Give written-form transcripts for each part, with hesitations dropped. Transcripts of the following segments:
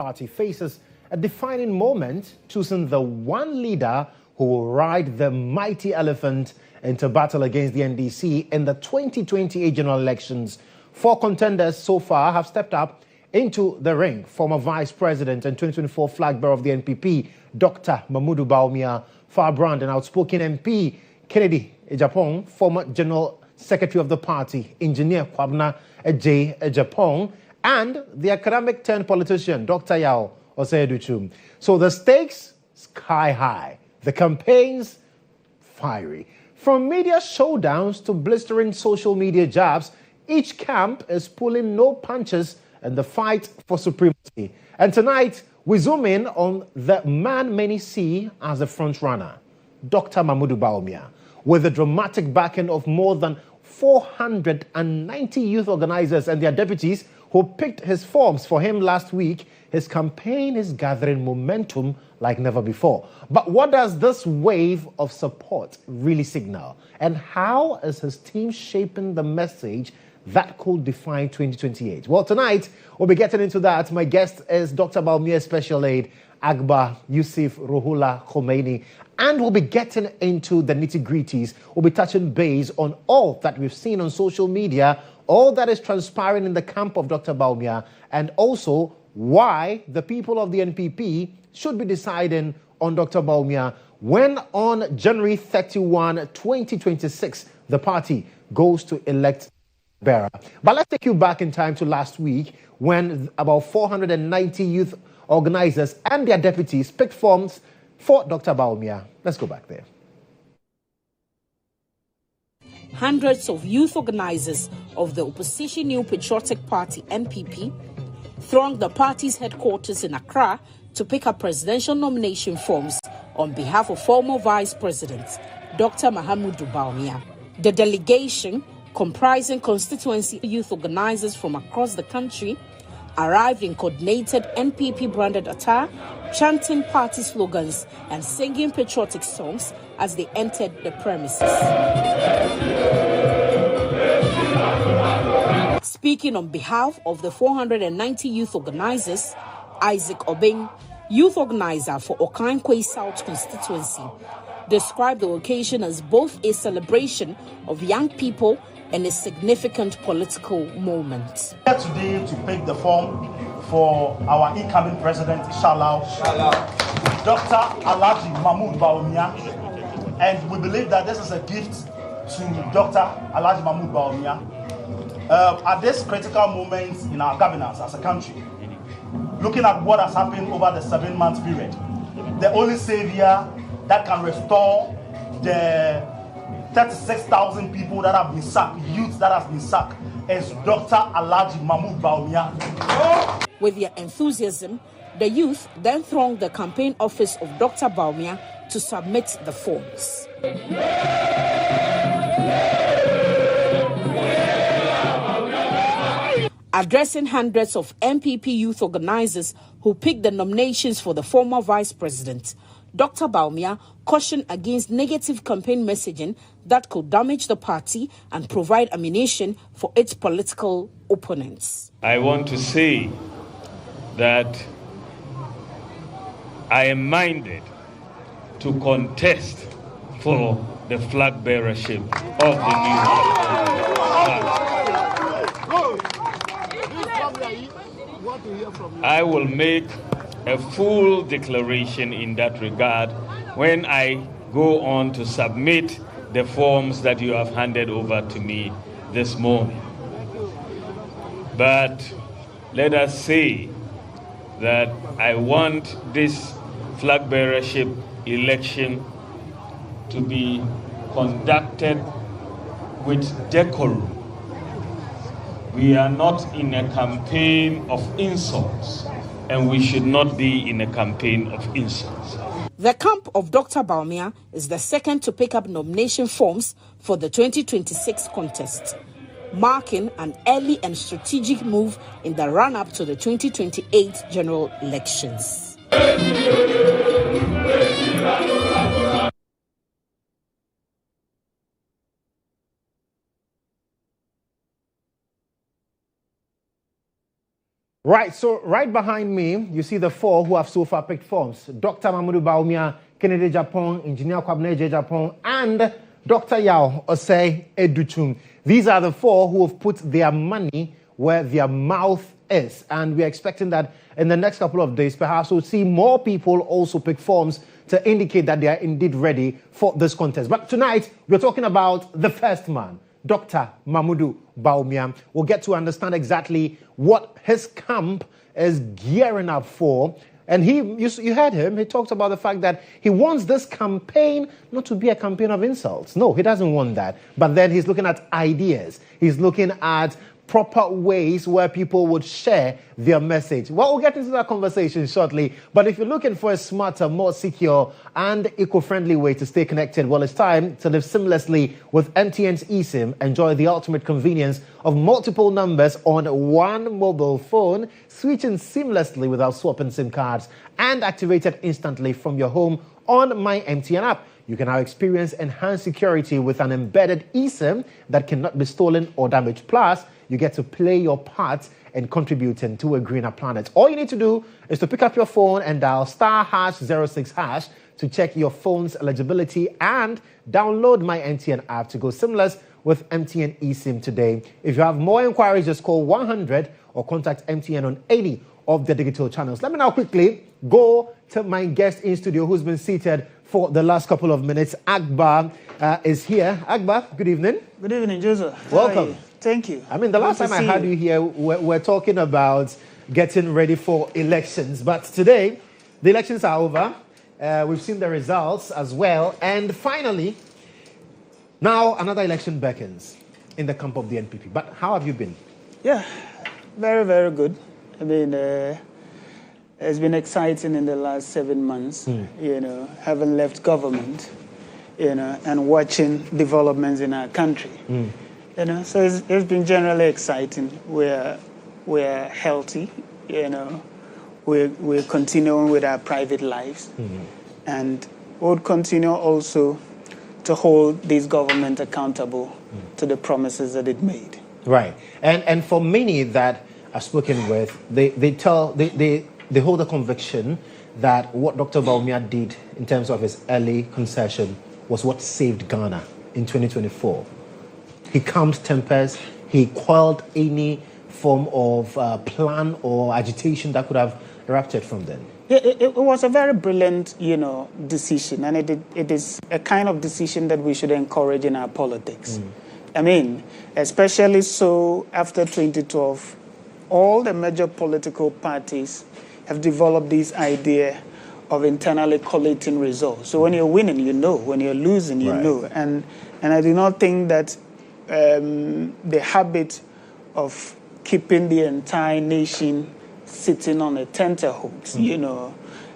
party faces a defining moment, choosing the one leader who will ride the mighty elephant into battle against the NDC in the 2028 general elections. 4 contenders so far have stepped up into the ring. Former Vice President and 2024 flag bearer of the NPP, Dr. Mamudu Bawumia, firebrand and outspoken MP, Kennedy Ejapong, former General Secretary of the party, Engineer Kwabna J. Ejapong, and the academic turned politician, Dr. Yao Oseduchum. So the stakes sky high, the campaigns fiery. From media showdowns to blistering social media jabs, each camp is pulling no punches in the fight for supremacy. And tonight, we zoom in on the man many see as the front runner, Dr. Mamudu Bawumia, with the dramatic backing of more than 490 youth organizers and their deputies who picked his forms for him last week. His campaign is gathering momentum like never before. But what does this wave of support really signal? And how is his team shaping the message that could define 2028? Well, tonight, we'll be getting into that. My guest is Dr. Bawumia's special aide, Akbar Yussif Ruhullah Khomeini. And we'll be getting into the nitty-gritties. We'll be touching base on all that we've seen on social media, all that is transpiring in the camp of Dr. Bawumia, and also why the people of the NPP should be deciding on Dr. Bawumia when on January 31, 2026, the party goes to elect bearer. But let's take you back in time to last week when about 490 youth organizers and their deputies picked forms for Dr. Bawumia. Let's go back there. Hundreds of youth organizers of the opposition New Patriotic Party (NPP) thronged the party's headquarters in Accra to pick up presidential nomination forms on behalf of former Vice President Dr. Mamudu Bawumia. The delegation, comprising constituency youth organizers from across the country, arrived in coordinated NPP-branded attire, chanting party slogans and singing patriotic songs as they entered the premises. Speaking on behalf of the 490 youth organizers, Isaac Obeng, youth organizer for Okankwe South constituency, described the occasion as both a celebration of young people and a significant political moment. Here today to pick the form for our incoming president, inshallah, Dr. Alhaji Mamudu Bawumia. And we believe that this is a gift to Dr. Alhaji Mamudu Bawumia at this critical moment in our governance as a country. Looking at what has happened over the 7-month period, the only savior that can restore the 36,000 people that have been sacked, youth that have been sacked, is Dr. Alhaji Mamudu Bawumia. With their enthusiasm, the youth then thronged the campaign office of Dr. Bawumia to submit the forms. Addressing hundreds of NPP youth organizers who picked the nominations for the former vice president, Dr. Bawumia cautioned against negative campaign messaging that could damage the party and provide ammunition for its political opponents. I want to say that I am minded to contest for the flag bearership of the new party. I will make a full declaration in that regard when I go on to submit the forms that you have handed over to me this morning. But let us say that I want this flag bearership election to be conducted with decorum. We are not in a campaign of insults, and we should not be in a campaign of insults. The camp of Dr. Bawumia is the second to pick up nomination forms for the 2026 contest, marking an early and strategic move in the run-up to the 2028 general elections. Right, so right behind me, you see the four who have so far picked forms. Dr. Mamadou Bawumia, Kennedy Japan, Engineer Kwabena Japan, and Dr. Yao Osei Educhum. These are the four who have put their money where their mouth is. And we're expecting that in the next couple of days, perhaps we'll see more people also pick forms to indicate that they are indeed ready for this contest. But tonight, we're talking about the first man, Dr. Mamadou Bawumia. We'll get to understand exactly what his camp is gearing up for. And you heard him, he talked about the fact that he wants this campaign not to be a campaign of insults. No, he doesn't want that. But then he's looking at ideas. He's looking at proper ways where people would share their message. Well, we'll get into that conversation shortly. But if you're looking for a smarter, more secure and eco-friendly way to stay connected, well, it's time to live seamlessly with MTN's eSIM. Enjoy the ultimate convenience of multiple numbers on one mobile phone, switching seamlessly without swapping SIM cards, and activated instantly from your home on my MTN app. You can now experience enhanced security with an embedded eSIM that cannot be stolen or damaged. Plus, you get to play your part in contributing to a greener planet. All you need to do is to pick up your phone and dial *#06# to check your phone's eligibility and download my MTN app to go seamless with MTN eSIM today. If you have more inquiries, just call 100 or contact MTN on any of the digital channels. Let me now quickly go to my guest in studio who's been seated for the last couple of minutes. Akbar is here. Akbar, good evening. Good evening, Joseph. Welcome. Thank you. I mean, the last time I had you here, we're talking about getting ready for elections. But today, the elections are over. We've seen the results as well. And finally, now another election beckons in the camp of the NPP. But how have you been? Yeah, very, very good. I mean, it's been exciting in the last 7 months, having left government, and watching developments in our country. So it's been generally exciting. We're healthy, We're continuing with our private lives. And we'll continue also to hold this government accountable to the promises that it made. Right. And for many that I've spoken with, they hold a conviction that what Dr. Bawumia did in terms of his early concession was what saved Ghana in 2024. He calmed tempers. He quelled any form of plan or agitation that could have erupted from then. It was a very brilliant, decision, and it is a kind of decision that we should encourage in our politics. I mean, especially so after 2012, all the major political parties have developed this idea of internally collating results. So when you're winning, you know. When you're losing, you know. And I do not think that the habit of keeping the entire nation sitting on a tenterhooks,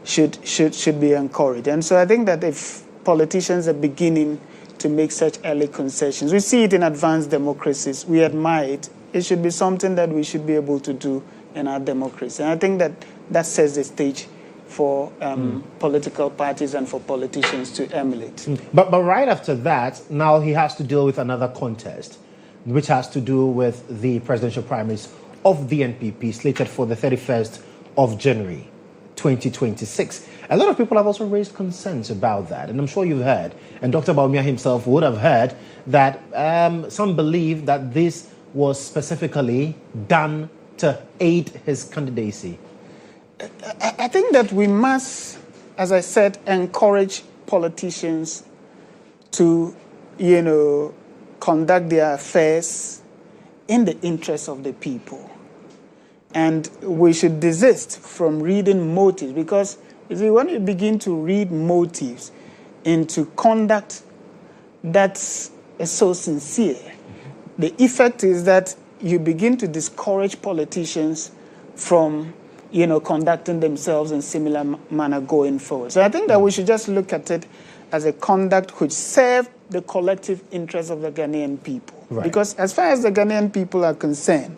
should be encouraged. And so I think that if politicians are beginning to make such early concessions, we see it in advanced democracies, we admire it. It should be something that we should be able to do in our democracy. And I think that sets the stage for political parties and for politicians to emulate. But right after that, now he has to deal with another contest, which has to do with the presidential primaries of the NPP, slated for the 31st of January, 2026. A lot of people have also raised concerns about that, and I'm sure you've heard, and Dr. Bawumia himself would have heard, that some believe that this was specifically done to aid his candidacy. I think that we must, as I said, encourage politicians to, conduct their affairs in the interest of the people. And we should desist from reading motives, because, you see, when you begin to read motives into conduct that's so sincere, the effect is that you begin to discourage politicians from conducting themselves in similar manner going forward. So I think that we should just look at it as a conduct which serves the collective interests of the Ghanaian people. Right. Because as far as the Ghanaian people are concerned,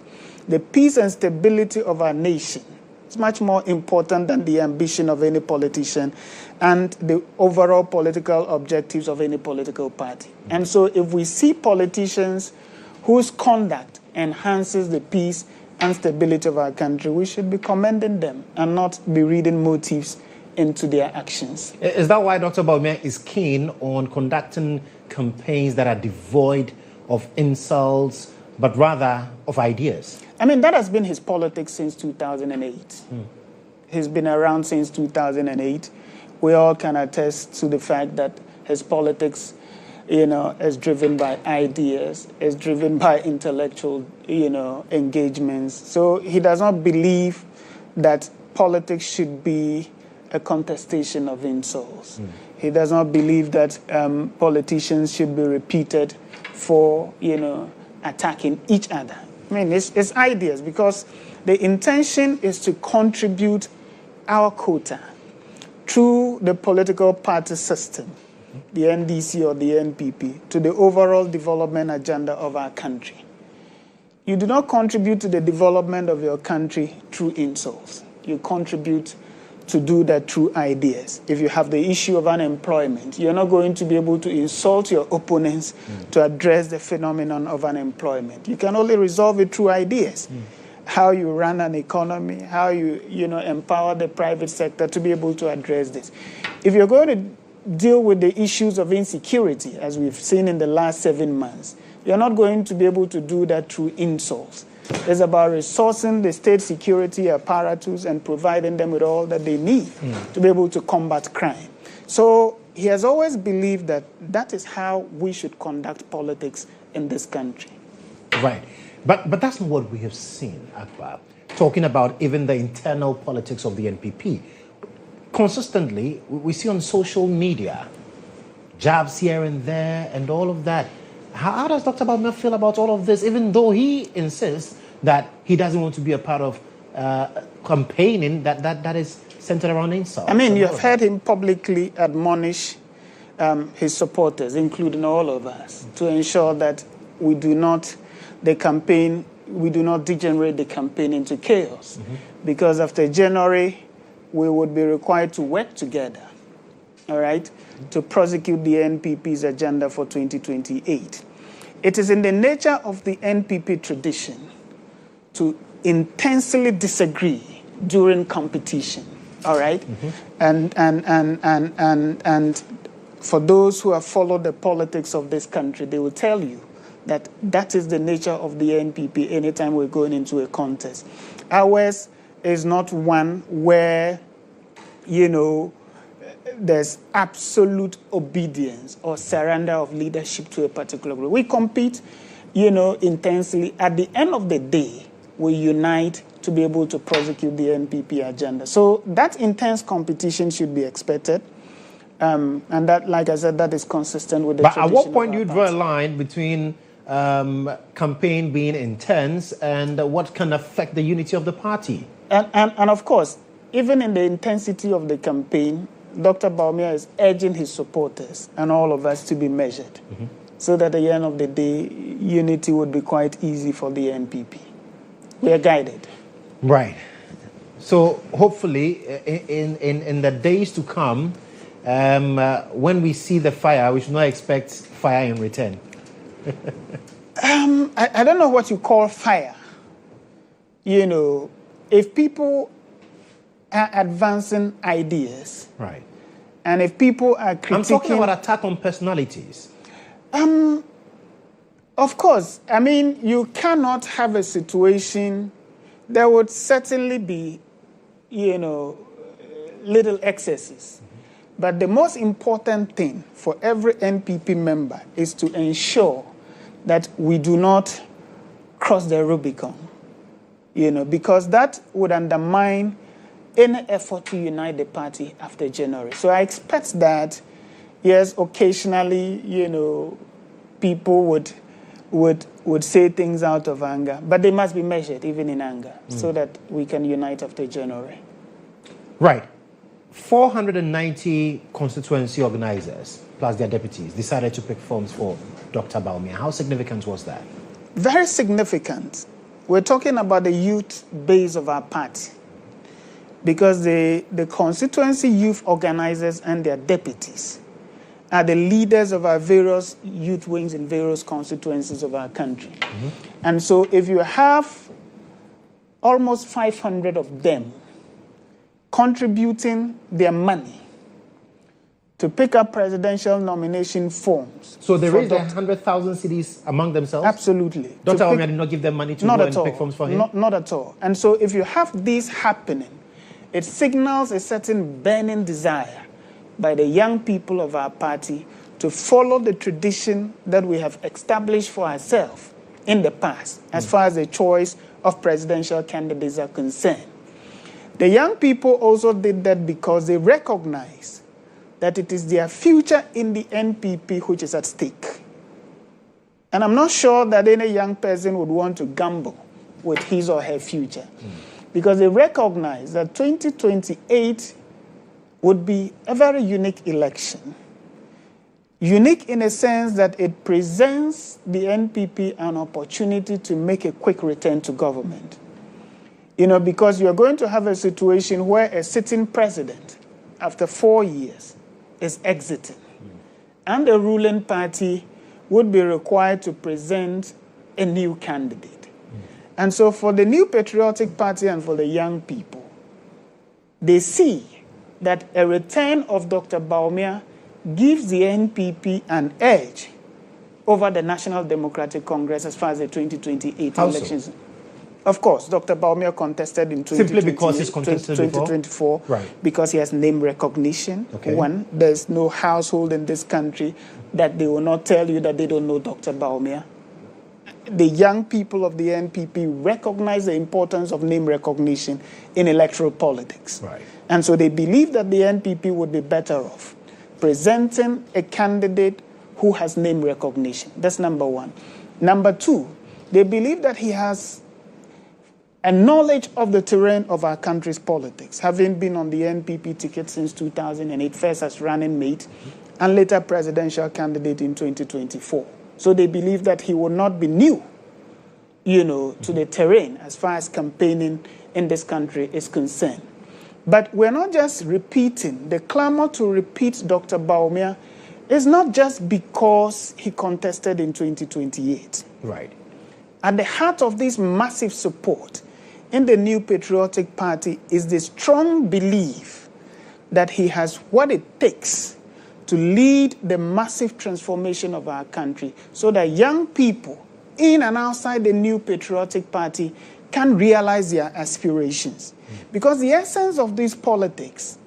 the peace and stability of our nation is much more important than the ambition of any politician and the overall political objectives of any political party. And so if we see politicians whose conduct enhances the peace instability of our country, we should be commending them and not be reading motives into their actions. Is that why Dr. Bawumia is keen on conducting campaigns that are devoid of insults, but rather of ideas? I mean, that has been his politics since 2008. He's been around since 2008. We all can attest to the fact that his politics, is driven by ideas, is driven by intellectual, engagements. So he does not believe that politics should be a contestation of insults. He does not believe that politicians should be repeated for, attacking each other. I mean, it's ideas, because the intention is to contribute our quota through the political party system, the NDC or the NPP, to the overall development agenda of our country. You do not contribute to the development of your country through insults. You contribute to do that through ideas. If you have the issue of unemployment, you're not going to be able to insult your opponents to address the phenomenon of unemployment. You can only resolve it through ideas. How you run an economy, how you empower the private sector to be able to address this. If you're going to deal with the issues of insecurity, as we've seen in the last 7 months, you're not going to be able to do that through insults. It's about resourcing the state security apparatus and providing them with all that they need to be able to combat crime. So he has always believed that that is how we should conduct politics in this country. Right. But that's not what we have seen, Akbar. Talking about even the internal politics of the NPP. Consistently, we see on social media, jabs here and there and all of that. How does Dr. Bawumia feel about all of this, even though he insists that he doesn't want to be a part of campaigning that is centered around insults? I mean, you have heard him publicly admonish his supporters, including all of us, to ensure that we do not degenerate the campaign into chaos. Because after January, we would be required to work together, all right, to prosecute the NPP's agenda for 2028. It is in the nature of the NPP tradition to intensely disagree during competition, all right? And for those who have followed the politics of this country, they will tell you that that is the nature of the NPP anytime we're going into a contest. Ours is not one where, there's absolute obedience or surrender of leadership to a particular group. We compete, intensely. At the end of the day, we unite to be able to prosecute the NPP agenda. So that intense competition should be expected. And that, like I said, that is consistent with the tradition. But at what point do you draw a line between campaign being intense and what can affect the unity of the party? And of course, even in the intensity of the campaign, Dr. Bawumia is urging his supporters and all of us to be measured so that at the end of the day, unity would be quite easy for the NPP. We are guided. Right. So hopefully in the days to come, when we see the fire, we should not expect fire in return. I don't know what you call fire. If people are advancing ideas, right, and if people are critiquing... I'm talking about attack on personalities. Of course. I mean, you cannot have a situation... There would certainly be, little excesses. But the most important thing for every NPP member is to ensure that we do not cross the Rubicon, because that would undermine any effort to unite the party after January. So I expect that, yes, occasionally, people would say things out of anger, but they must be measured even in anger so that we can unite after January. Right. 490 constituency organizers plus their deputies decided to pick forms for Dr. Bawumia. How significant was that? Very significant. We're talking about the youth base of our party, because the constituency youth organizers and their deputies are the leaders of our various youth wings in various constituencies of our country. And so if you have almost 500 of them contributing their money to pick up presidential nomination forms. So they raised 100,000 cedis among themselves? Absolutely. Dr. Bawumia did not give them money to go and pick forms for him? Not at all. And so if you have this happening, it signals a certain burning desire by the young people of our party to follow the tradition that we have established for ourselves in the past, as far as the choice of presidential candidates are concerned. The young people also did that because they recognize that it is their future in the NPP which is at stake. And I'm not sure that any young person would want to gamble with his or her future, because they recognize that 2028 would be a very unique election. Unique in a sense that it presents the NPP an opportunity to make a quick return to government. Because you're going to have a situation where a sitting president, after 4 years, is exiting. And the ruling party would be required to present a new candidate. And so for the New Patriotic Party and for the young people, they see that a return of Dr. Bawumia gives the NPP an edge over the National Democratic Congress as far as the 2028 elections. So? Of course, Dr. Bawumia contested in Simply because he's contested 2024, right. Because he has name recognition. Okay. One, there's no household in this country that they will not tell you that they don't know Dr. Bawumia. The young people of the NPP recognize the importance of name recognition in electoral politics. Right. And so they believe that the NPP would be better off presenting a candidate who has name recognition. That's number one. Number two, they believe that he has a knowledge of the terrain of our country's politics, having been on the NPP ticket since 2008, first as running mate, and later presidential candidate in 2024. So they believe that he will not be new, to the terrain as far as campaigning in this country is concerned. But we're not just repeating. The clamor to repeat Dr. Bawumia is not just because he contested in 2028. Right. At the heart of this massive support in the New Patriotic Party is the strong belief that he has what it takes to lead the massive transformation of our country so that young people in and outside the New Patriotic Party can realize their aspirations. Because the essence of this politics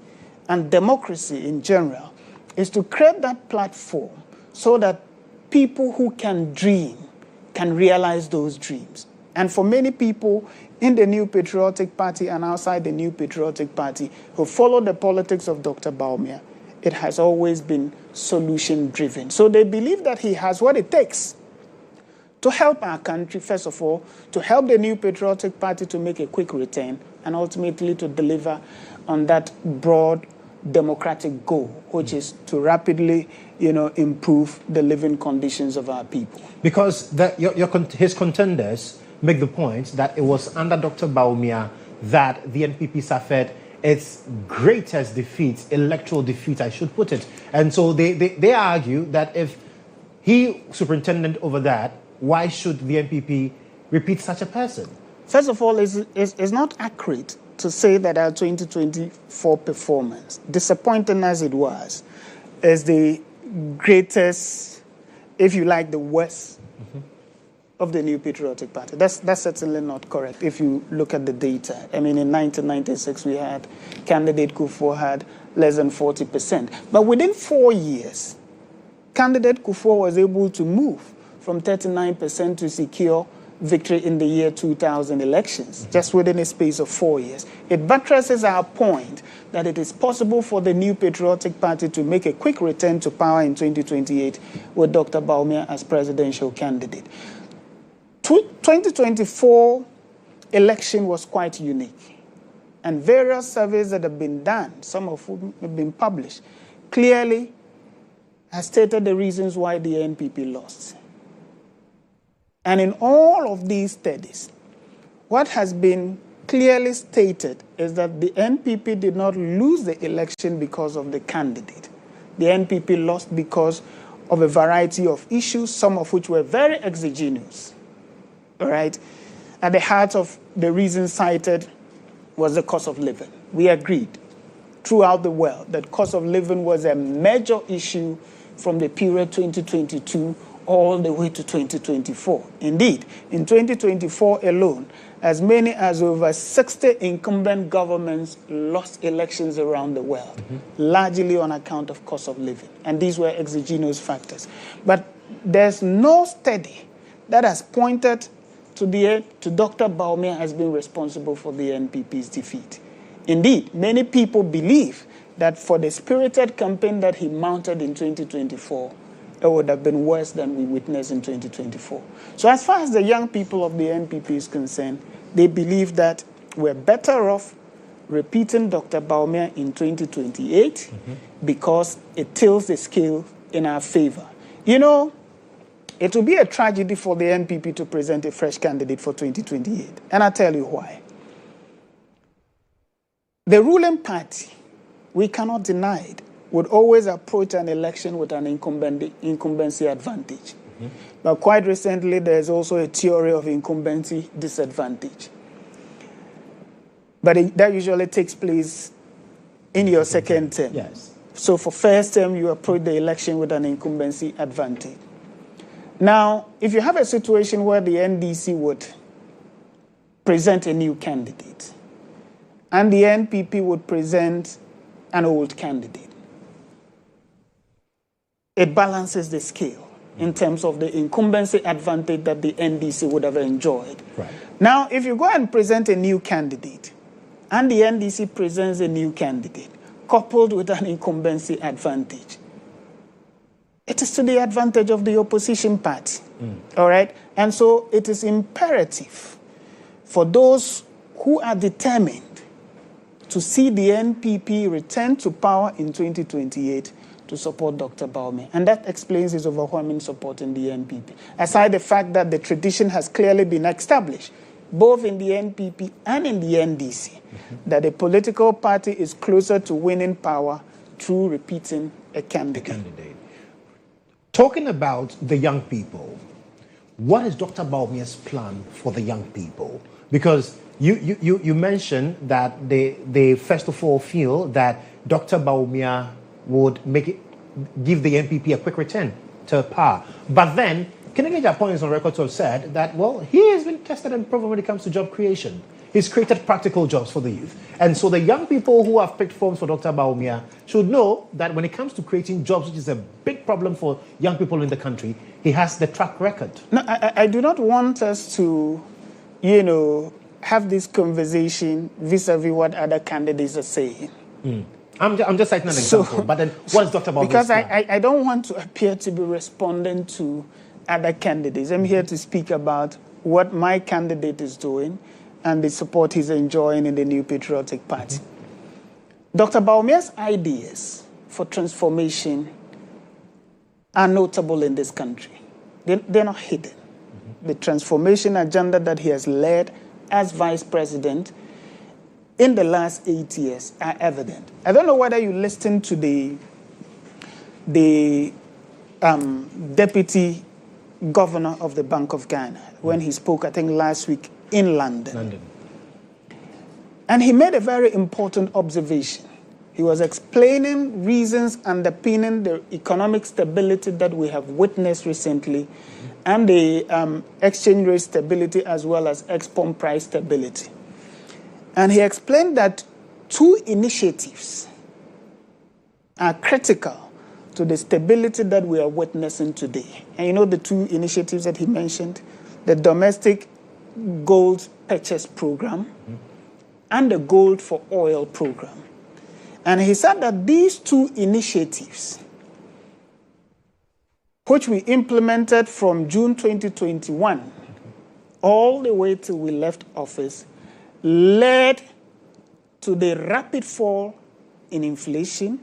and democracy in general is to create that platform so that people who can dream can realize those dreams. And for many people in the New Patriotic Party and outside the New Patriotic Party who follow the politics of Dr. Bawumia, it has always been solution-driven. So they believe that he has what it takes to help our country, first of all, to help the New Patriotic Party to make a quick return, and ultimately to deliver on that broad democratic goal, which is to rapidly, improve the living conditions of our people. Because his contenders make the point that it was under Dr. Bawumia that the NPP suffered its greatest defeat, electoral defeat, I should put it. And so they argue that if he superintendent over that, why should the NPP repeat such a person? First of all, it's not accurate to say that our 2024 performance, disappointing as it was, is the greatest, if you like, the worst of the New Patriotic Party. That's certainly not correct if you look at the data. I mean, in 1996, we had candidate Kufuor had less than 40%. But within 4 years, candidate Kufuor was able to move from 39% to secure victory in the year 2000 elections, just within a space of 4 years. It buttresses our point that it is possible for the New Patriotic Party to make a quick return to power in 2028 with Dr. Bawumia as presidential candidate. 2024 election was quite unique, and various surveys that have been done, some of whom have been published, clearly has stated the reasons why the NPP lost. And in all of these studies, what has been clearly stated is that the NPP did not lose the election because of the candidate. The NPP lost because of a variety of issues, some of which were very exogenous. All right? at the heart of the reason cited was the cost of living. We agreed throughout the world that cost of living was a major issue from the period 2022 all the way to 2024. Indeed, in 2024 alone, as many as over 60 incumbent governments lost elections around the world, largely on account of cost of living. And these were exogenous factors. But there's no study that has pointed to Dr. Bawumia as being responsible for the NPP's defeat. Indeed, many people believe that for the spirited campaign that he mounted in 2024, it would have been worse than we witnessed in 2024. So as far as the young people of the NPP is concerned, they believe that we're better off repeating Dr. Bawumia in 2028 because it tilts the scale in our favor. You know, it will be a tragedy for the NPP to present a fresh candidate for 2028. And I'll tell you why. The ruling party, we cannot deny it, would always approach an election with an incumbency advantage. But quite recently, there's also a theory of incumbency disadvantage. But that usually takes place in your second term. Yes. So for first term, you approach the election with an incumbency advantage. Now, if you have a situation where the NDC would present a new candidate, and the NPP would present an old candidate, it balances the scale in terms of the incumbency advantage that the NDC would have enjoyed. Right. Now, if you go and present a new candidate, and the NDC presents a new candidate, coupled with an incumbency advantage, it is to the advantage of the opposition party. All right? And so it is imperative for those who are determined to see the NPP return to power in 2028 to support Dr. Bawumia. And that explains his overwhelming support in the NPP. Aside the fact that the tradition has clearly been established, both in the NPP and in the NDC, that a political party is closer to winning power through repeating a candidate. Talking about the young people, what is Dr. Bawumia's plan for the young people? Because you mentioned that they first of all feel that Dr. Bawumia would give the NPP a quick return to power. But then, Kennedy Japon is on record to have said that, well, he has been tested and proven when it comes to job creation. He's created practical jobs for the youth. And so the young people who have picked forms for Dr. Bawumia should know that when it comes to creating jobs, which is a big problem for young people in the country, he has the track record. No, I do not want us to, have this conversation vis-a-vis what other candidates are saying. I'm just citing an example, but then what is Dr. Bawumia's Because plan? I don't want to appear to be responding to other candidates. I'm here to speak about what my candidate is doing and the support he's enjoying in the New Patriotic Party. Dr. Bawumia's ideas for transformation are notable in this country. They're not hidden. The transformation agenda that he has led as vice president in the last 8 years are evident. I don't know whether you listened to the deputy governor of the Bank of Ghana when he spoke, I think, last week in London. And he made a very important observation. He was explaining reasons underpinning the economic stability that we have witnessed recently and the exchange rate stability as well as export price stability. And he explained that two initiatives are critical to the stability that we are witnessing today. And you know the two initiatives that he mentioned? The domestic gold purchase program and the gold for oil program. And he said that these two initiatives, which we implemented from June 2021 all the way till we left office, led to the rapid fall in inflation,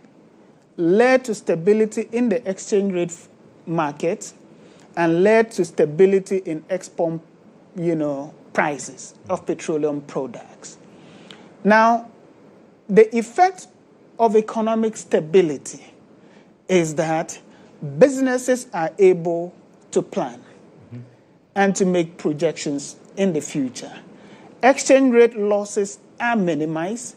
led to stability in the exchange rate market, and led to stability in export, prices of petroleum products. Now, the effect of economic stability is that businesses are able to plan and to make projections in the future. Exchange rate losses are minimized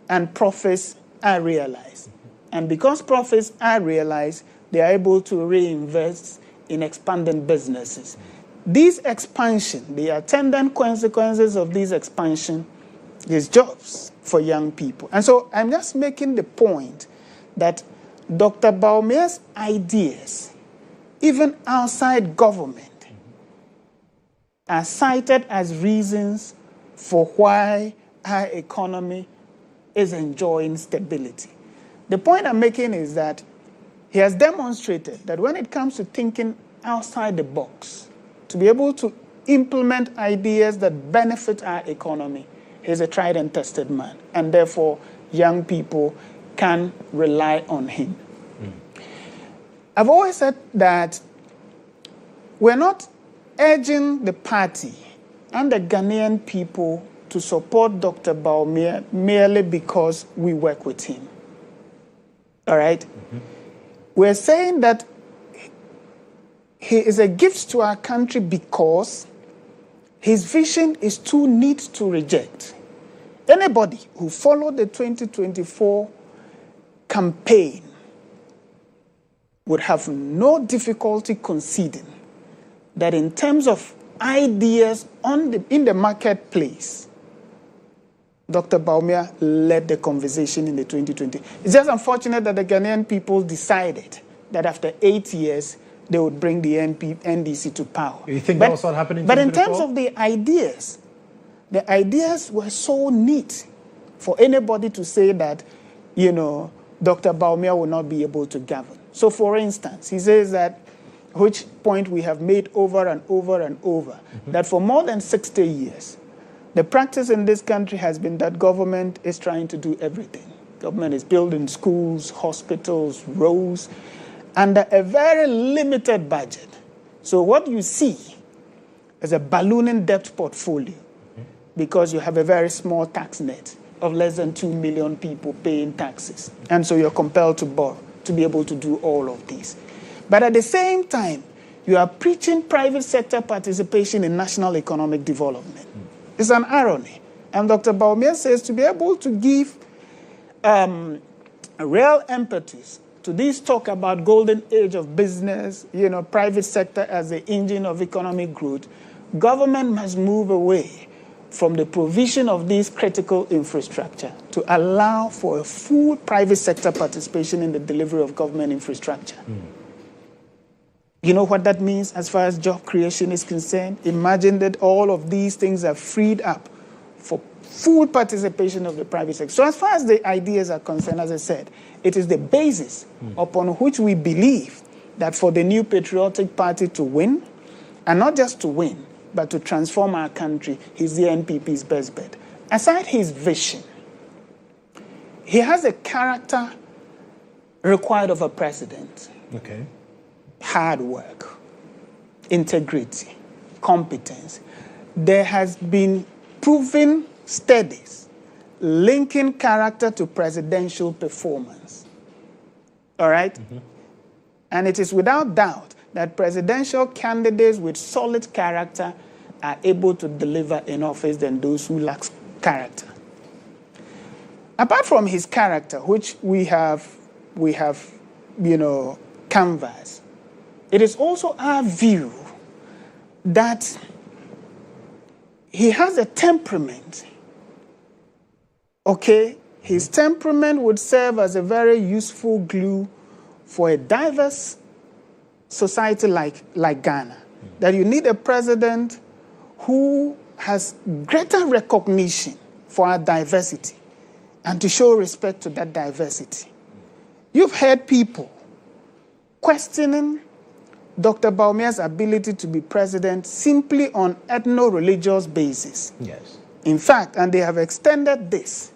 and profits are realized. And because profits are realized, they are able to reinvest in expanding businesses. This expansion, the attendant consequences of this expansion is jobs for young people. And so I'm just making the point that Dr. Bawumia's ideas, even outside government, are cited as reasons for why our economy is enjoying stability. The point I'm making is that he has demonstrated that when it comes to thinking outside the box, to be able to implement ideas that benefit our economy, he's a tried and tested man. And therefore, young people can rely on him. I've always said that we're not urging the party and the Ghanaian people to support Dr. Bawumia merely because we work with him. All right? We're saying that he is a gift to our country because his vision is too neat to reject. Anybody who followed the 2024 campaign would have no difficulty conceding that in terms of ideas in the marketplace, Dr. Bawumia led the conversation in the 2020. It's just unfortunate that the Ghanaian people decided that after 8 years, they would bring the NDC to power. You think that was what happened in 2024? But in terms of the ideas were so neat for anybody to say that, Dr. Bawumia will not be able to govern. So, for instance, he says that, which point we have made over and over and over, that for more than 60 years, the practice in this country has been that government is trying to do everything. Government is building schools, hospitals, roads, under a very limited budget. So what you see is a ballooning debt portfolio because you have a very small tax net of less than 2 million people paying taxes. And so you're compelled to borrow to be able to do all of these. But at the same time, you are preaching private sector participation in national economic development. It's an irony. And Dr. Bawumia says to be able to give a real impetus to this talk about golden age of business, private sector as the engine of economic growth, government must move away from the provision of this critical infrastructure to allow for a full private sector participation in the delivery of government infrastructure. You know what that means as far as job creation is concerned? Imagine that all of these things are freed up for full participation of the private sector. So as far as the ideas are concerned, as I said, it is the basis upon which we believe that for the new patriotic party to win, and not just to win, but to transform our country, is the NPP's best bet. Aside his vision, he has a character required of a president. Okay. Hard work, integrity, competence. There has been proven studies linking character to presidential performance. All right? And it is without doubt that presidential candidates with solid character are able to deliver in office than those who lack character. Apart from his character, which we have canvassed, it is also our view that he has a temperament. Okay? His temperament would serve as a very useful glue for a diverse society like Ghana. That you need a president who has greater recognition for our diversity and to show respect to that diversity. You've heard people questioning Dr. Bawumia's ability to be president simply on ethno-religious basis. Yes. In fact, and they have extended this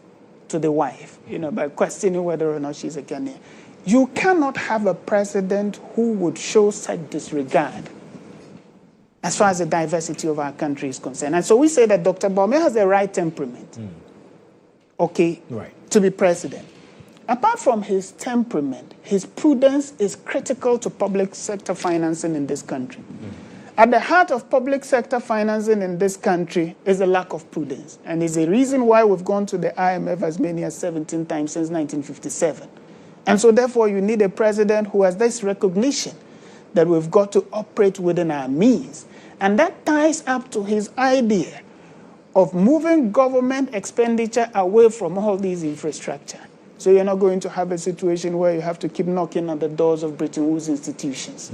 to the wife, by questioning whether or not she's a Ghanaian. You cannot have a president who would show such disregard as far as the diversity of our country is concerned. And so we say that Dr. Bawumia has the right temperament, to be president. Apart from his temperament, his prudence is critical to public sector financing in this country. At the heart of public sector financing in this country is a lack of prudence. And is a reason why we've gone to the IMF as many as 17 times since 1957. And so therefore you need a president who has this recognition that we've got to operate within our means. And that ties up to his idea of moving government expenditure away from all these infrastructure. So you're not going to have a situation where you have to keep knocking on the doors of Bretton Woods institutions.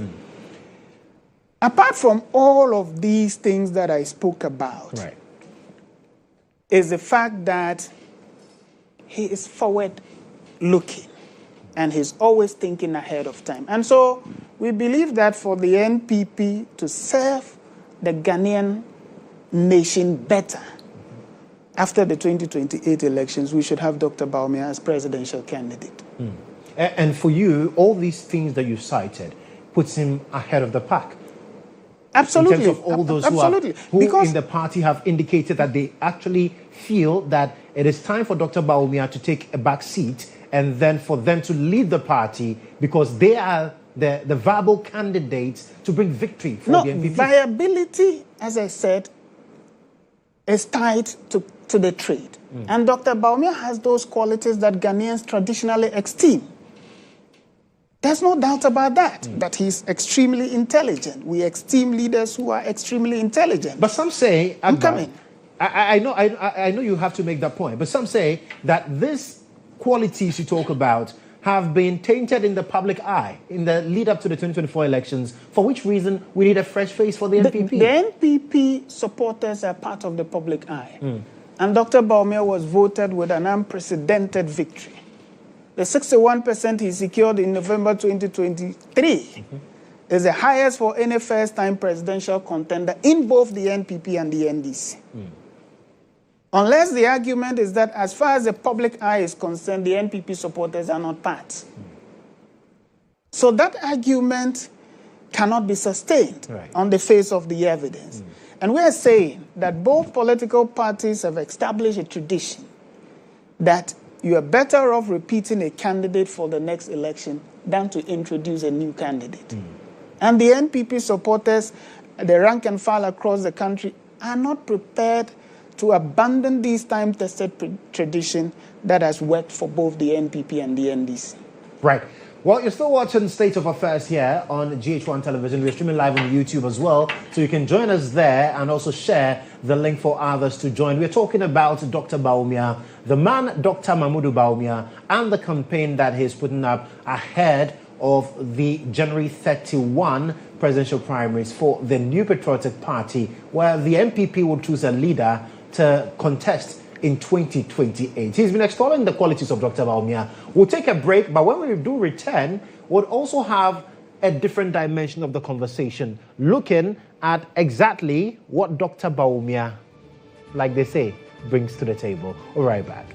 Apart from all of these things that I spoke about, is the fact that he is forward-looking and he's always thinking ahead of time. And so we believe that for the NPP to serve the Ghanaian nation better after the 2028 elections, we should have Dr. Bawumia as presidential candidate. And for you, all these things that you cited puts him ahead of the pack. Absolutely. In terms of all those who in the party have indicated that they actually feel that it is time for Dr. Bawumia to take a back seat and then for them to lead the party because they are the viable candidates to bring victory for the NPP. Viability, as I said, is tied to the trade. And Dr. Bawumia has those qualities that Ghanaians traditionally esteem. There's no doubt about that, that he's extremely intelligent. We esteem leaders who are extremely intelligent. But some say, I'm coming. I know you have to make that point, but some say that these qualities you talk about have been tainted in the public eye in the lead up to the 2024 elections, for which reason we need a fresh face for the NPP. The NPP supporters are part of the public eye. And Dr. Bawumia was voted with an unprecedented victory. The 61% he secured in November 2023 is the highest for any first-time presidential contender in both the NPP and the NDC. Unless the argument is that as far as the public eye is concerned, the NPP supporters are not part. So that argument cannot be sustained on the face of the evidence. And we are saying that both political parties have established a tradition that you are better off repeating a candidate for the next election than to introduce a new candidate. And the NPP supporters, the rank and file across the country, are not prepared to abandon this time-tested tradition that has worked for both the NPP and the NDC. Right. Well, you're still watching State of Affairs here on GHOne Television. We're streaming live on YouTube as well, so you can join us there and also share the link for others to join. We're talking about Dr. Bawumia, the man Dr. Mamudu Bawumia, and the campaign that he's putting up ahead of the January 31 presidential primaries for the New Patriotic Party, where the NPP will choose a leader to contest in 2028. He's been exploring the qualities of Dr. Bawumia. We'll take a break, but when we do return, we'll also have a different dimension of the conversation, looking at exactly what Dr. Bawumia, like they say, brings to the table. We'll be right back.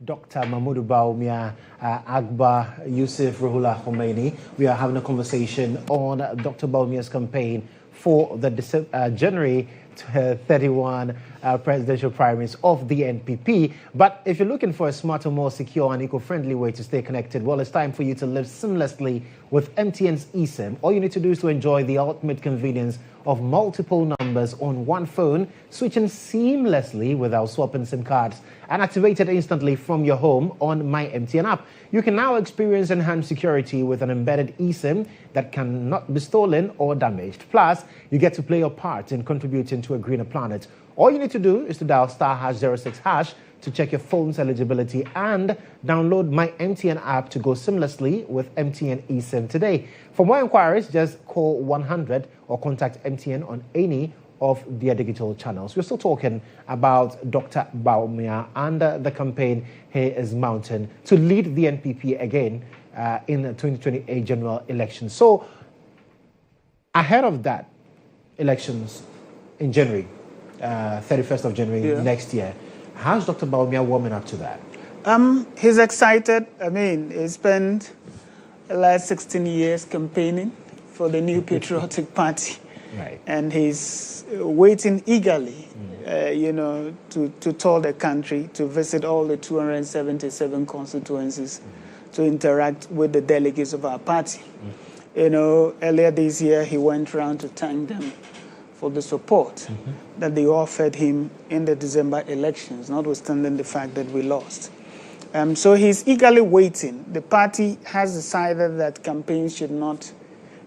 Dr. Mahmoud Bawumia, Akbar Yussif, Ruhollah Khomeini. We are having a conversation on Dr. Bawumia's campaign for the January 31 presidential primaries of the NPP. But if you're looking for a smarter, more secure and eco-friendly way to stay connected, well, it's time for you to live seamlessly with MTN's eSIM. All you need to do is to enjoy the ultimate convenience of multiple numbers on one phone, switching seamlessly without swapping SIM cards, and activate it instantly from your home on My MTN app. You can now experience enhanced security with an embedded eSIM that cannot be stolen or damaged. Plus, you get to play your part in contributing to a greener planet. All you need to do is to dial *#06# to check your phone's eligibility and download My MTN app to go seamlessly with MTN eSIM today. For more inquiries, just call 100 or contact MTN on any of their digital channels. We're still talking about Dr. Bawumia and the campaign he is mounting to lead the NPP again in the 2028 general election. So, ahead of that elections in January, 31st of January next year, how's Dr. Bawumia warming up to that? He's excited. I mean, he spent the last 16 years campaigning for the new patriotic party. Right. And he's waiting eagerly, to tour the country, to visit all the 277 constituencies, to interact with the delegates of our party. Earlier this year, he went around to thank them for the support that they offered him in the December elections, notwithstanding the fact that we lost. So he's eagerly waiting. The party has decided that campaigns should not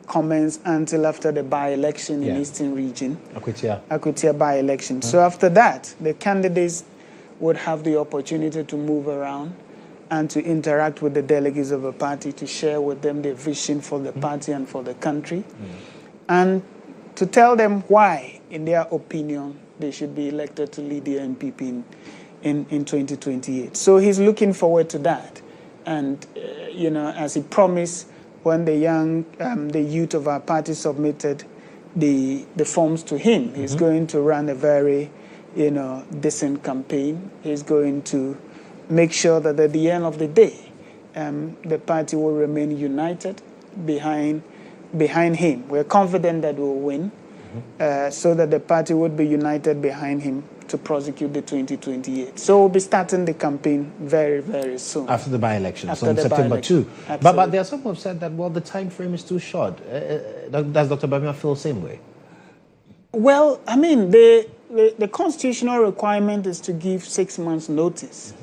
commence until after the by-election in Eastern Region. Akwitia by-election. So after that, the candidates would have the opportunity to move around and to interact with the delegates of a party, to share with them their vision for the party and for the country, and to tell them why, in their opinion, they should be elected to lead the NPP in 2028. So he's looking forward to that. And, as he promised, when the youth of our party submitted the forms to him, he's going to run a very, decent campaign. He's going to make sure that at the end of the day, the party will remain united behind him. We're confident that we'll win, so that the party would be united behind him to prosecute the 2028. So we'll be starting the campaign very, very soon. After the by-elections, on September 2. But there are some who have said that, well, the time frame is too short. Does Dr. Bawumia feel the same way? Well, I mean, the constitutional requirement is to give 6 months' notice.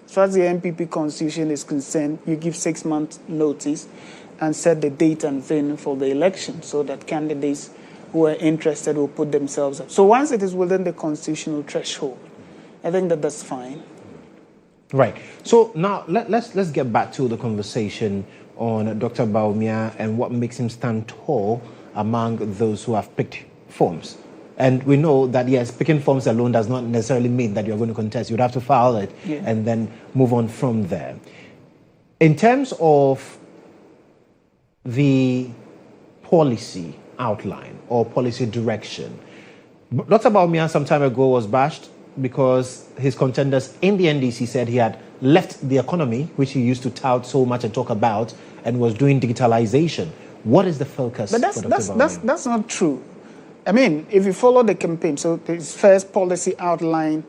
As far as the NPP constitution is concerned, you give 6 months' notice and set the date and venue for the election so that candidates who are interested will put themselves up. So once it is within the constitutional threshold, I think that's fine. Right. So now let's get back to the conversation on Dr. Bawumia and what makes him stand tall among those who have picked forms. And we know that, yes, picking forms alone does not necessarily mean that you're going to contest. You'd have to file it and then move on from there. In terms of the policy outline or policy direction, Dr. Bawumia some time ago was bashed because his contenders in the NDC said he had left the economy, which he used to tout so much and talk about, and was doing digitalization. What is the focus for Dr. Bawumia? That's not true. I mean, if you follow the campaign, so his first policy outline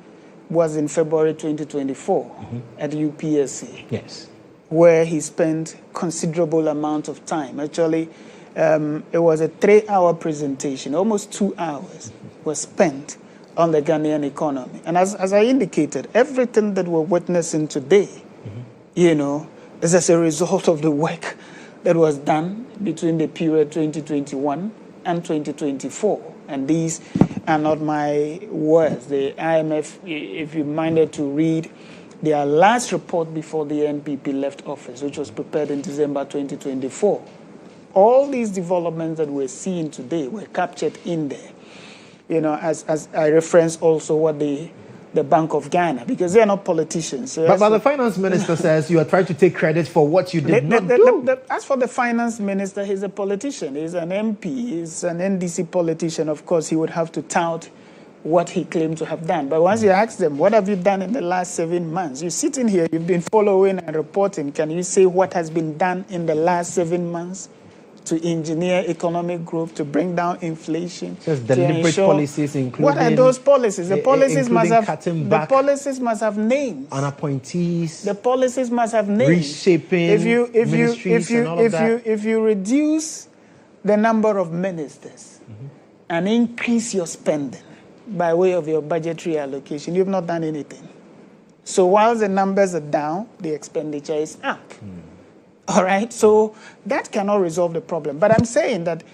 was in February 2024 at UPSC. Yes. Where he spent considerable amount of time. Actually, it was a 3-hour presentation. Almost 2 hours was spent on the Ghanaian economy. And as I indicated, everything that we're witnessing today, is as a result of the work that was done between the period 2021 and 2024. And these are not my words. The IMF, if you're minded to read their last report before the NPP left office, which was prepared in December 2024, all these developments that we're seeing today were captured in there. As I reference also what the Bank of Ghana, because they are not politicians. So but the finance minister says you are trying to take credit for what you did not do. As for the finance minister, he's a politician. He's an MP. He's an NDC politician. Of course, he would have to tout what he claimed to have done. But once you ask them, what have you done in the last 7 months? You're sitting here, you've been following and reporting. Can you say what has been done in the last 7 months to engineer economic growth, to bring down inflation? Just deliberate policies, including... What are those policies? The policies must have names. On appointees. The policies must have names. Reshaping ministries and all of that. If you reduce the number of ministers and increase your spending by way of your budgetary allocation, you've not done anything. So while the numbers are down, the expenditure is up. All right? So that cannot resolve the problem. But I'm saying that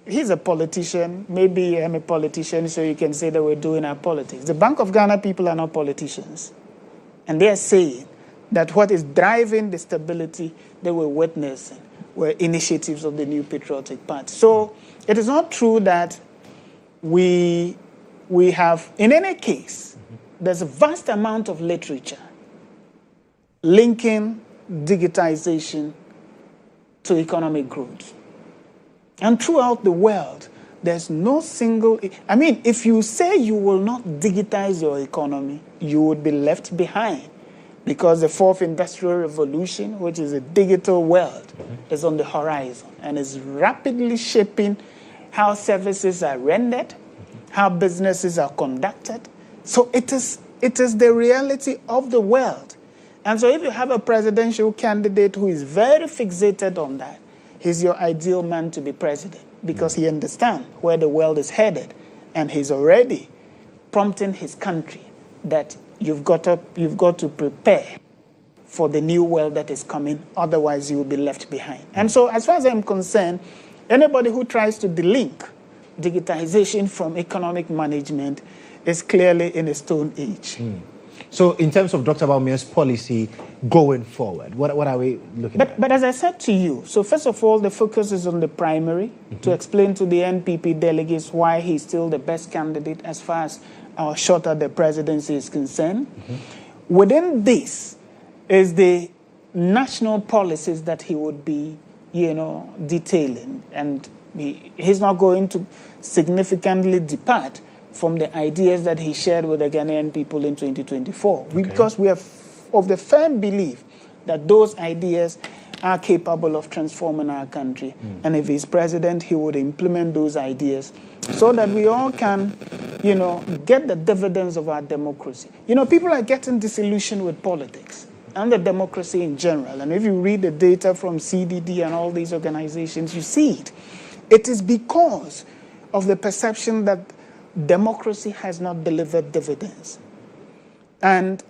he's a politician. Maybe I'm a politician, so you can say that we're doing our politics. The Bank of Ghana people are not politicians. And they're saying that what is driving the stability that we're witnessing were initiatives of the New Patriotic Party. So it is not true that we have, in any case, there's a vast amount of literature linking digitization to economic growth. And throughout the world, there's no single... I mean, if you say you will not digitize your economy, you would be left behind, because the fourth industrial revolution, which is a digital world, is on the horizon and is rapidly shaping how services are rendered, how businesses are conducted. So it is the reality of the world. And so if you have a presidential candidate who is very fixated on that, he's your ideal man to be president, because he understands where the world is headed, and he's already prompting his country that you've got to prepare for the new world that is coming, otherwise you will be left behind. And so as far as I'm concerned, anybody who tries to delink digitization from economic management is clearly in a stone age. So in terms of Dr. Bawumia's policy going forward, what are we looking at? But as I said to you, so first of all, the focus is on the primary, to explain to the NPP delegates why he's still the best candidate as far as our shot at the presidency is concerned. Within this is the national policies that he would be, detailing. And he's not going to significantly depart from the ideas that he shared with the Ghanaian people in 2024. Because we are of the firm belief that those ideas are capable of transforming our country. And if he's president, he would implement those ideas so that we all can, get the dividends of our democracy. People are getting disillusioned with politics and the democracy in general. And if you read the data from CDD and all these organizations, you see it. It is because of the perception that democracy has not delivered dividends. And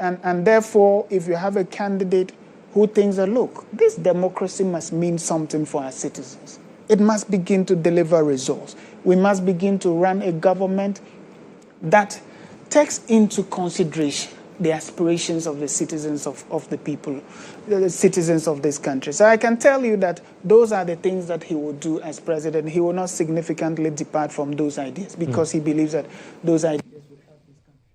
therefore, if you have a candidate who thinks that, look, this democracy must mean something for our citizens. It must begin to deliver results. We must begin to run a government that takes into consideration the aspirations of the citizens of the people, the citizens of this country. So I can tell you that those are the things that he will do as president. He will not significantly depart from those ideas, because he believes that those ideas will help this country.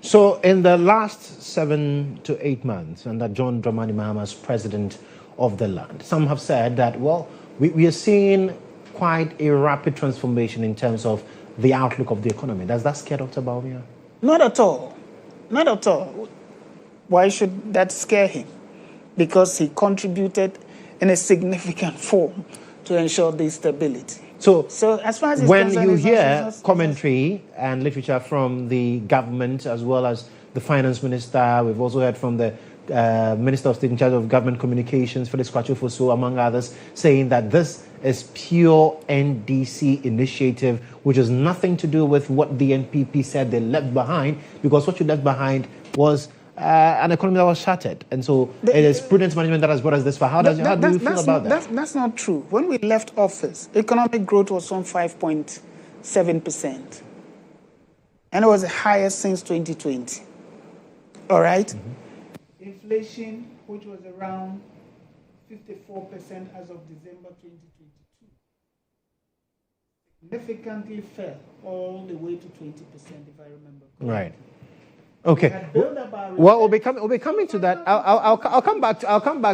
So in the last 7 to 8 months, under John Dramani Mahama as president of the land, some have said that, well, we are seeing quite a rapid transformation in terms of the outlook of the economy. Does that scare Dr. Bawumia? Not at all. Not at all. Why should that scare him? Because he contributed in a significant form to ensure the stability. So as far as when you hear commentary and literature from the government as well as the finance minister, we've also heard from the Minister of State in charge of Government Communications, Felix Kwachofoso, among others, saying that this is pure NDC initiative, which has nothing to do with what the NPP said they left behind, because what you left behind was an economy that was shattered. And so it is prudent management that has brought us this far. How do you feel about that? That's not true. When we left office, economic growth was on 5.7%. And it was the highest since 2020. All right? Inflation, which was around 54% as of December 2022, significantly fell all the way to 20%, if I remember correctly. Right. Okay. Well, we'll be coming to that. I'll come back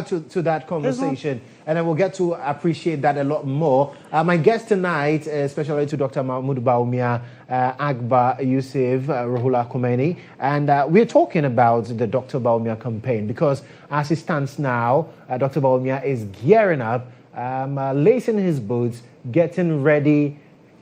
to that conversation, and then we'll get to appreciate that a lot more. My guest tonight, especially to Dr. Mahmoud Bawumia, Akbar Yussif, Ruhollah Khomeini, and we're talking about the Dr. Bawumia campaign because as it stands now, Dr. Bawumia is gearing up, lacing his boots, getting ready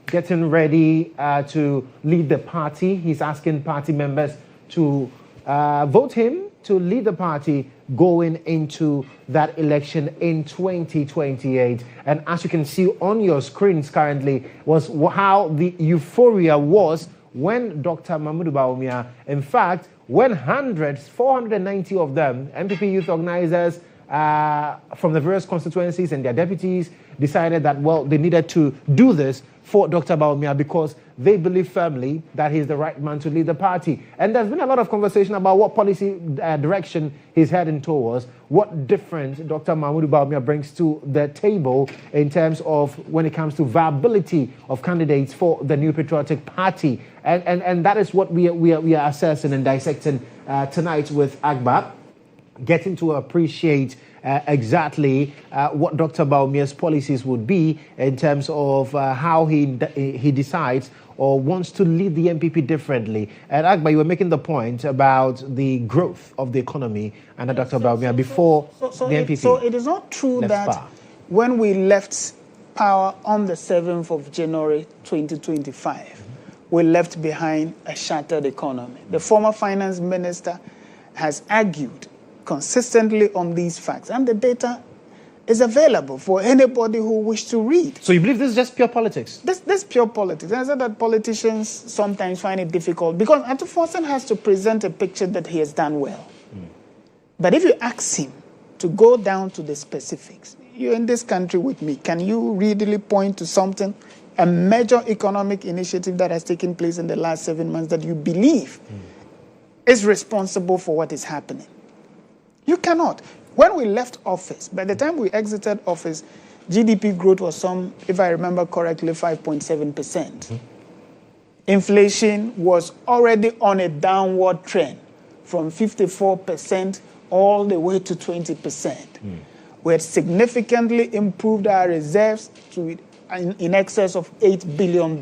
to lead the party. He's asking party members to vote him to lead the party going into that election in 2028. And as you can see on your screens currently, was how the euphoria was when Dr. Mahmoud Bawumia, in fact, when 490 of them, MPP youth organizers from the various constituencies and their deputies decided that, well, they needed to do this for Dr. Bawumia because they believe firmly that he's the right man to lead the party. And there's been a lot of conversation about what policy direction he's heading towards, what difference Dr. Mahmoud Bawumia brings to the table in terms of when it comes to viability of candidates for the New Patriotic Party. And that is what we are assessing and dissecting tonight with Akbar, getting to appreciate exactly what Dr. Bawumia's policies would be in terms of how he decides or wants to lead the MPP differently. And Akbar, you were making the point about the growth of the economy under Dr. Bawumia before the MPP. So it is not true that power. When we left power on the 7th of January 2025, we left behind a shattered economy. The former finance minister has argued consistently on these facts, and the data is available for anybody who wishes to read. So you believe this is just pure politics? This is pure politics. And I said that politicians sometimes find it difficult because Atuforsen has to present a picture that he has done well. But if you ask him to go down to the specifics, you're in this country with me, can you readily point to something, a major economic initiative that has taken place in the last 7 months that you believe is responsible for what is happening? You cannot. When we left office, by the time we exited office, GDP growth was some, if I remember correctly, 5.7%. Inflation was already on a downward trend from 54% all the way to 20%. We had significantly improved our reserves to in excess of $8 billion.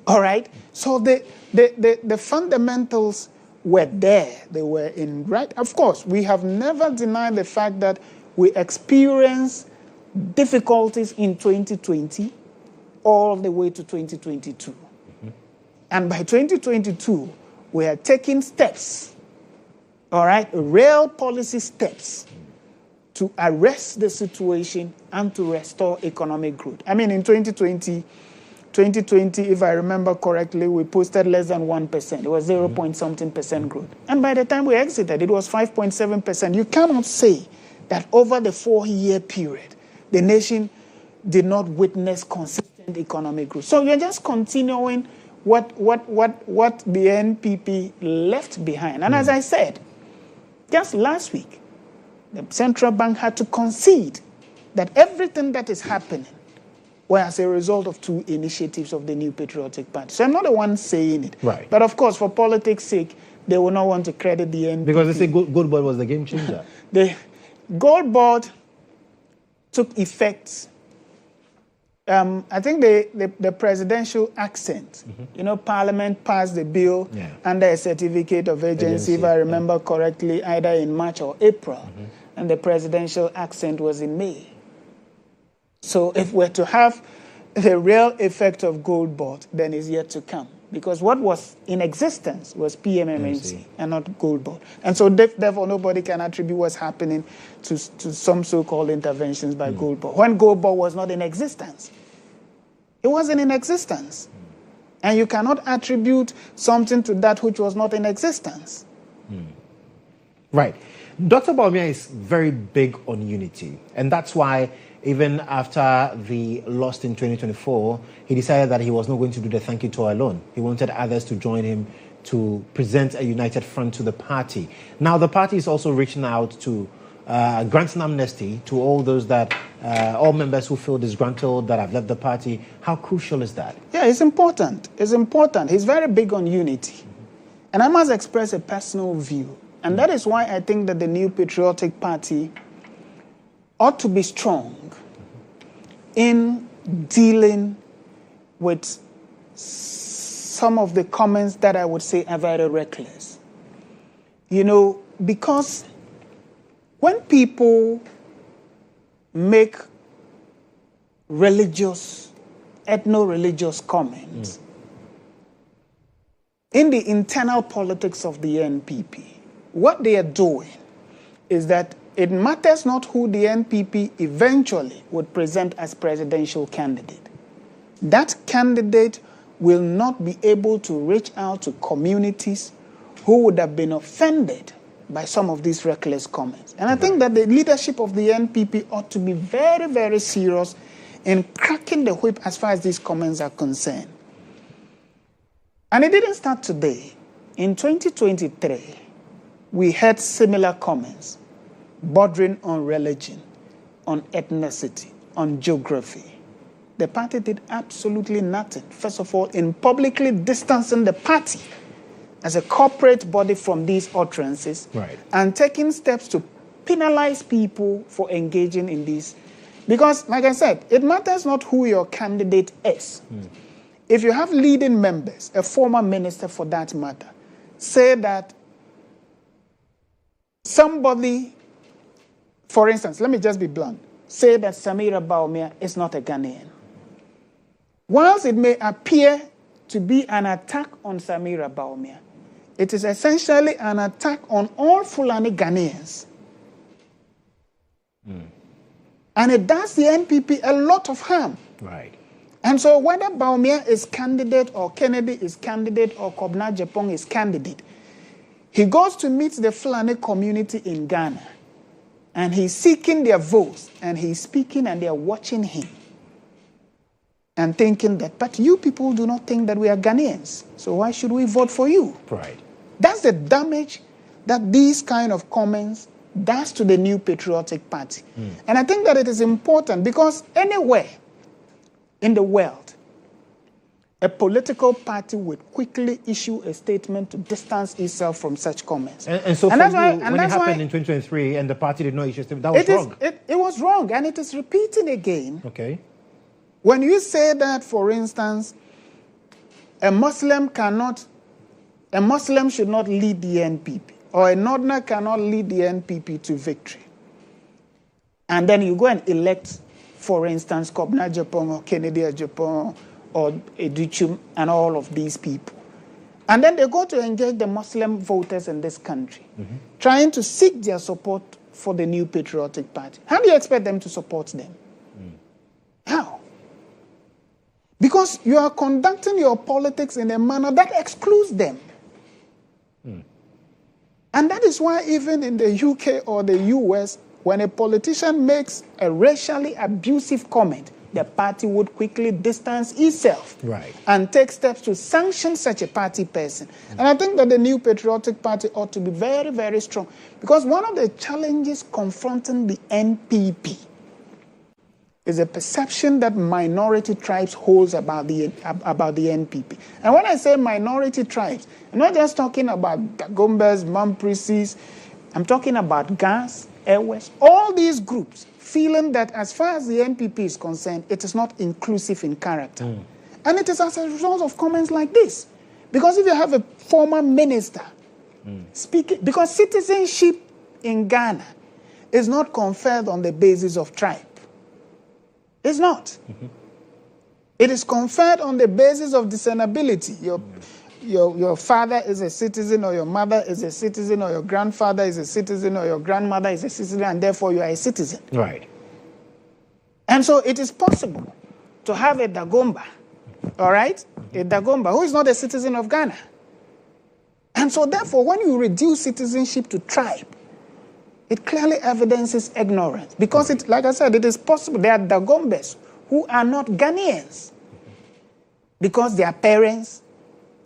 All right? So the fundamentals were there. They were in right. Of course, we have never denied the fact that we experienced difficulties in 2020 all the way to 2022. And by 2022, we are taking steps, all right, real policy steps to arrest the situation and to restore economic growth. I mean, in 2020, if I remember correctly, we posted less than 1%. It was 0 point something percent growth. And by the time we exited, it was 5.7%. You cannot say that over the 4-year period, the nation did not witness consistent economic growth. So you're just continuing what the NPP left behind. And as I said, just last week, the central bank had to concede that everything that is happening were as a result of 2 initiatives of the New Patriotic Party. So I'm not the one saying it. Right. But of course, for politics' sake, they will not want to credit the NPP. Because they say Gold Board was the game changer. The Gold Board took effect. I think the presidential accent, Parliament passed the bill under a certificate of agency, if I remember correctly, either in March or April. And the presidential accent was in May. So if we're to have the real effect of Gold Board, then it's yet to come. Because what was in existence was PMMNC and not Gold Board. And so therefore nobody can attribute what's happening to some so-called interventions by Gold Board. When Gold Board was not in existence. It wasn't in existence. And you cannot attribute something to that which was not in existence. Right. Dr. Bawumia is very big on unity. And that's why even after the loss in 2024, he decided that he was not going to do the thank you tour alone. He wanted others to join him to present a united front to the party. Now, the party is also reaching out to grant an amnesty to all those that, all members who feel disgruntled that have left the party. How crucial is that? Yeah, it's important. It's important. He's very big on unity. And I must express a personal view. And that is why I think that the New Patriotic Party ought to be strong in dealing with some of the comments that I would say are very reckless. You know, because when people make religious, ethno-religious comments in the internal politics of the NPP, what they are doing is that it matters not who the NPP eventually would present as presidential candidate. That candidate will not be able to reach out to communities who would have been offended by some of these reckless comments. And I think that the leadership of the NPP ought to be very, very serious in cracking the whip as far as these comments are concerned. And it didn't start today. In 2023, we had similar comments bordering on religion, on ethnicity, on geography. The party did absolutely nothing. First of all, in publicly distancing the party as a corporate body from these utterances, and taking steps to penalize people for engaging in these. Because, like I said, it matters not who your candidate is. If you have leading members, a former minister for that matter, say that somebody, for instance, let me just be blunt, say that Samira Bawumia is not a Ghanaian. Whilst it may appear to be an attack on Samira Bawumia, it is essentially an attack on all Fulani Ghanaians. And it does the NPP a lot of harm. And so whether Bawumia is candidate or Kennedy is candidate or Kobna Jepong is candidate, he goes to meet the Fulani community in Ghana. And he's seeking their votes. And he's speaking and they're watching him. And thinking that, but you people do not think that we are Ghanaians. So why should we vote for you? That's the damage that these kind of comments does to the New Patriotic Party. And I think that it is important because anywhere in the world, a political party would quickly issue a statement to distance itself from such comments. And so when it happened in 2023 and the party did not issue a statement, that was wrong. It was wrong, and it is repeating again. When you say that, for instance, a Muslim should not lead the NPP, or a Northerner cannot lead the NPP to victory, and then you go and elect, for instance, Kobna Jepong or Kennedy Jepong or Edichum and all of these people, and then they go to engage the Muslim voters in this country, trying to seek their support for the New Patriotic Party. How do you expect them to support them? How? Because you are conducting your politics in a manner that excludes them. And that is why even in the UK or the US, when a politician makes a racially abusive comment, the party would quickly distance itself and take steps to sanction such a party person. And I think that the New Patriotic Party ought to be very, very strong. Because one of the challenges confronting the NPP is a perception that minority tribes holds about the NPP. And when I say minority tribes, I'm not just talking about Dagombas, Mamprisis, I'm talking about Gas, Ewes, all these groups feeling that as far as the NPP is concerned, it is not inclusive in character. And it is as a result of comments like this. Because if you have a former minister speaking, because citizenship in Ghana is not conferred on the basis of tribe. It's not. It is conferred on the basis of discernibility. Your father is a citizen, or your mother is a citizen, or your grandfather is a citizen, or your grandmother is a citizen, and therefore you are a citizen. And so it is possible to have a Dagomba, all right? A Dagomba who is not a citizen of Ghana. And so therefore, when you reduce citizenship to tribe, it clearly evidences ignorance. Because, like I said, it is possible there are Dagombes who are not Ghanaians because their parents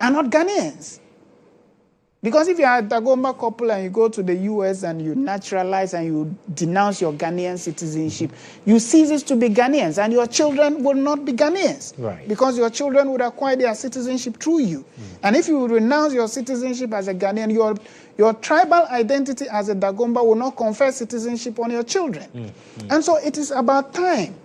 are not Ghanaians. Because if you are a Dagomba couple and you go to the US and you naturalize and you denounce your Ghanaian citizenship, you cease to be Ghanaians and your children will not be Ghanaians. Right. Because your children would acquire their citizenship through you. And if you renounce your citizenship as a Ghanaian, your tribal identity as a Dagomba will not confer citizenship on your children. And so it is about time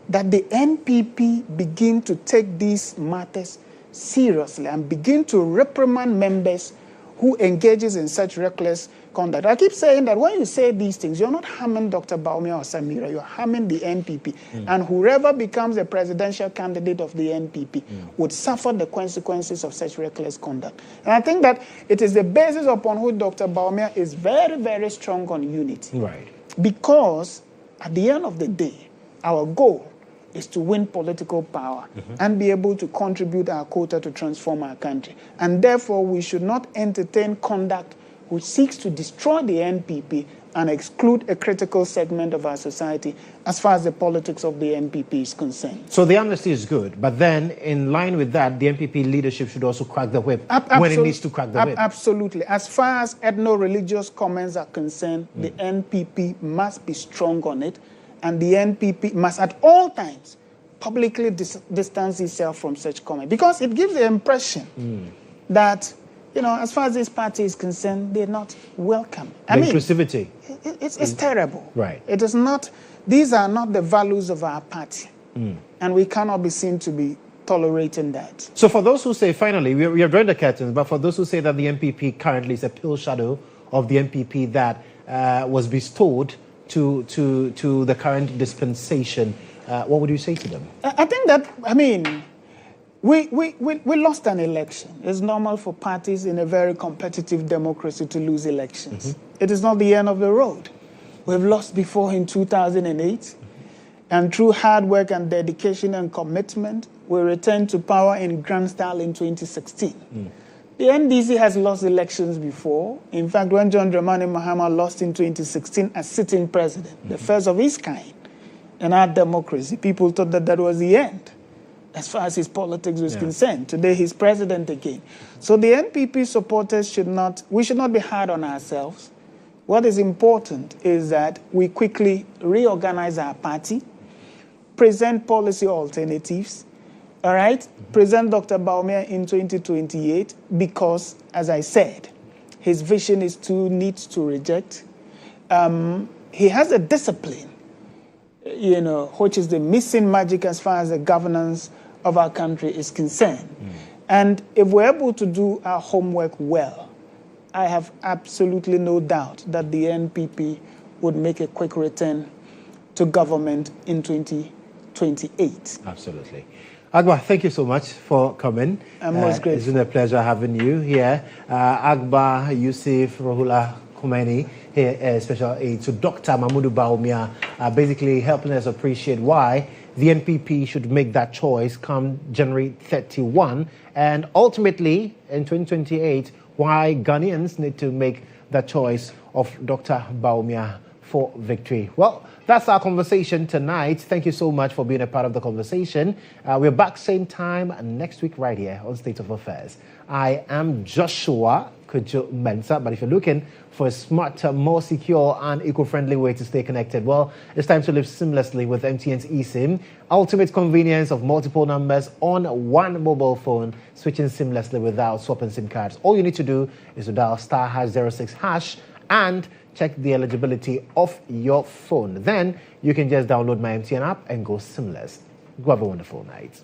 that the NPP begin to take these matters seriously and begin to reprimand members who engages in such reckless conduct. I keep saying that when you say these things, you're not harming Dr. Bawumia or Samira, you're harming the NPP. And whoever becomes a presidential candidate of the NPP would suffer the consequences of such reckless conduct. And I think that it is the basis upon which Dr. Bawumia is very, very strong on unity. Right. Because at the end of the day, our goal is to win political power and be able to contribute our quota to transform our country. And therefore, we should not entertain conduct which seeks to destroy the NPP and exclude a critical segment of our society as far as the politics of the NPP is concerned. So the amnesty is good, but then in line with that, the NPP leadership should also crack the whip when it needs to crack the whip. Absolutely. As far as ethno-religious comments are concerned, the NPP must be strong on it. And the NPP must at all times publicly distance itself from such comment. Because it gives the impression that, as far as this party is concerned, they're not welcome. Inclusivity. It's terrible. Right. It is not, these are not the values of our party. And we cannot be seen to be tolerating that. So for those who say, finally, we have drawn the curtains, but for those who say that the NPP currently is a pale shadow of the NPP that was bestowed to the current dispensation, what would you say to them? I think that, we lost an election. It's normal for parties in a very competitive democracy to lose elections. It is not the end of the road. We've lost before in 2008, and through hard work and dedication and commitment, we returned to power in grand style in 2016. The NDC has lost elections before. In fact, when John Dramani Mahama lost in 2016 as sitting president, the first of his kind in our democracy, people thought that was the end as far as his politics was concerned. Today, he's president again. So the NPP supporters should not be hard on ourselves. What is important is that we quickly reorganize our party, present policy alternatives, all right, present Dr. Bawumia in 2028 because, as I said, his vision is too neat to reject. He has a discipline, which is the missing magic as far as the governance of our country is concerned. And if we're able to do our homework well, I have absolutely no doubt that the NPP would make a quick return to government in 2028. Absolutely. Akbar, thank you so much for coming. I'm most grateful. It's been a pleasure having you here. Akbar Yussif, Rohula Khomeini, here, special aid to Dr. Mahmoud Bawumia, basically helping us appreciate why the NPP should make that choice come January 31, and ultimately in 2028, why Ghanaians need to make that choice of Dr. Bawumia for victory. Well, that's our conversation tonight. Thank you so much for being a part of the conversation. We're back same time next week right here on State of Affairs. I am Joshua Kodjo Mensah, but if you're looking for a smarter, more secure and eco-friendly way to stay connected, well, it's time to live seamlessly with MTN's eSIM. Ultimate convenience of multiple numbers on one mobile phone, switching seamlessly without swapping SIM cards. All you need to do is to dial *#06# and check the eligibility of your phone. Then you can just download my MTN app and go seamless. Go have a wonderful night.